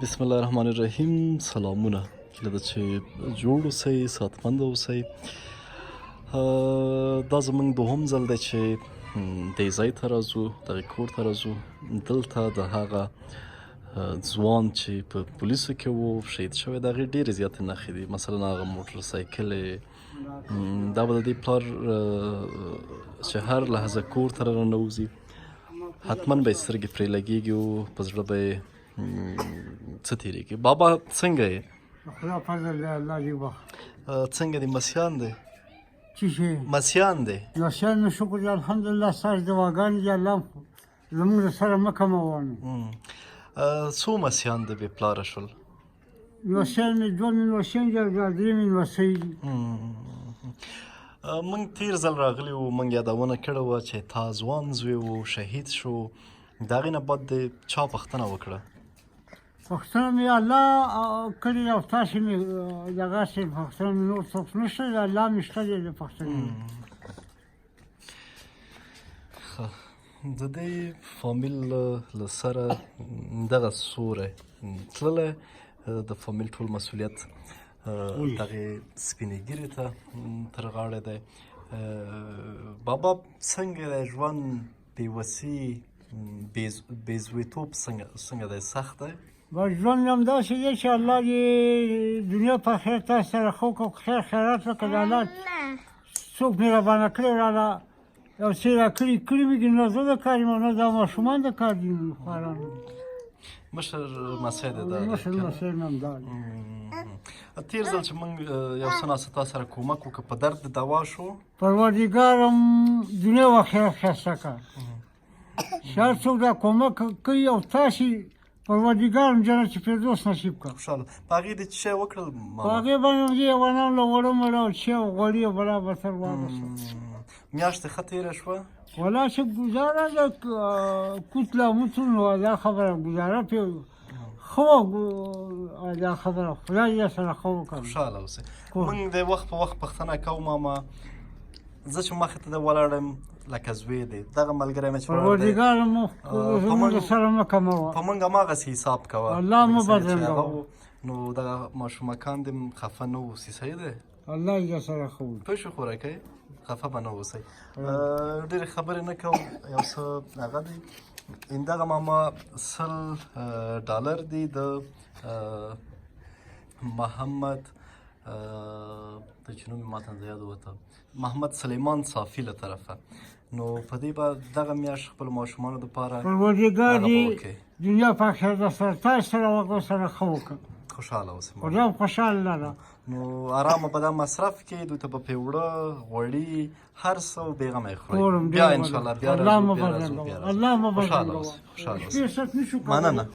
بسم الله الرحمن الرحیم. سلامونه، هیله ده چې جوړ اوسئ، صحتمند اوسئ. دا زموږ دوهم ځل دی چې دې ځای ته راځو، دغې کور ته راځو. دلته د هغه ځوان چې په پولیسو کې و شهید شوی، د هغې ډېرې زیاتې نښې دي. مثلا هغه موټر سایکل دا به د دې پلار چې هر لحظه کور ته راننوځي، حتما به یې سترګې پرې لګېږي او په زړه به یې څه تېرېږي. بابا څنګه یې؟ خدا فضل دی، الله دې وخت. څنګه دي؟ مسیحیان دی؟ څه شی؟ مسیحیان دی؟ مسیحیان نو شکر دی، الحمدلله. ستاسو دعاګانې دي، الله زموږ سره مه کموانه. څو مسیحیان د بې پلاره شول؟ مسیحیان مې دوه میلمسیان دي او دا درې میلمسۍ دي. موږ تېر ځل راغلي وو، موږ یادونه کړې وه چې تا ځوان زوی و شهید شو. د هغې نه بعد د چا پوښتنه وکړه؟ پوښتنه مې الله کړې او تاسې مې دغسې پوښتنه مې نور څوک نشته دی، الله مې شته دی د پوښتنې. د دې فامیل له سره دغه سوری تللی، د فامیل ټول مسؤلیت دغې سپینې ږیرې ته تر غاړې دی. بابا څنګه دی ژوند؟ بېوسي، بېزویتوب څنګه دی؟ سخت دی؟ بس ژوند همداسې دی چې الله دې دنیا په آخرت تاسو سره ښه وکړو، خیر خیرات وکړه. د الله څوک مهربانه کړی راله یو څه یې راکړي مې دي، نه زه د کار یم او نه دا ماشومان د کار دي. خوارانو مشر لمسی دی؟ مشر لمسی مې همدا دی. تېر ځل چې موږ یو څه ناڅه تا سره کومک وکړه، په درد د دوا شو؟ پروردګار هم دنیا و آخرت ښایسته کړه. چې هر څوک دا کومک کوي او تاسې پروردګار هم جنت فردوس نصیب کړه. خوشحاله. په هغې دې څه شی وکړل ماما؟ په هغې باندې هم دې حیوانان له وړه مړه او چې او غوړي او برابر سر واغوسته. میاشتې ښه تېره شوه؟ والله چې ګزاره ده کوت لا موت نو دا خبره ګزاره پې ښه وه. دا خبره خدای دې سره ښه وکړي. خوشحاله اوسئ. موږ د وخت په وخت پوښتنه کوو ماما. زه چې مخې ته د ولاړ یم لکه زوی دی، دغه ملګری مې چې پروردګار مو زموږ سره مه کموه، په موږ هماغسې حساب کوه، الله مو بدرنګوه. نو دغه ماشومکان دې خفه نه اوسي، صحیح دی؟ الله دې سره ښه وکړي. پوه شو خوراکۍ؟ خفه به نه اوسئ. ډېرې خبرې نه کوم، یو څه هغه دی. همدغه ماما $100 دي د محمد د چې نوم یې ماته د یاد وته، محمد سلیمان صافي له طرفه. نو په دې به دغه میاشت خپلو ماشومانو دپاره پروردګار دې دنیا په آخرت سره تاسو سره وکړو، سره ښه وکړه. خوشحاله اوسئ. خدا هم خوشحاله لره. نو ارامه به دا مصرف کې دوی ته به پیوړه غوړي هر څه بېغمه یې خورئ. بیا انشاءالله بیا راځو، بیا راځو، بیا راځو. الله مو خوشحاله بدرنګوه. اوسئ، خوشحاله اوسئ. هېڅ څه نشو کولی. مننه.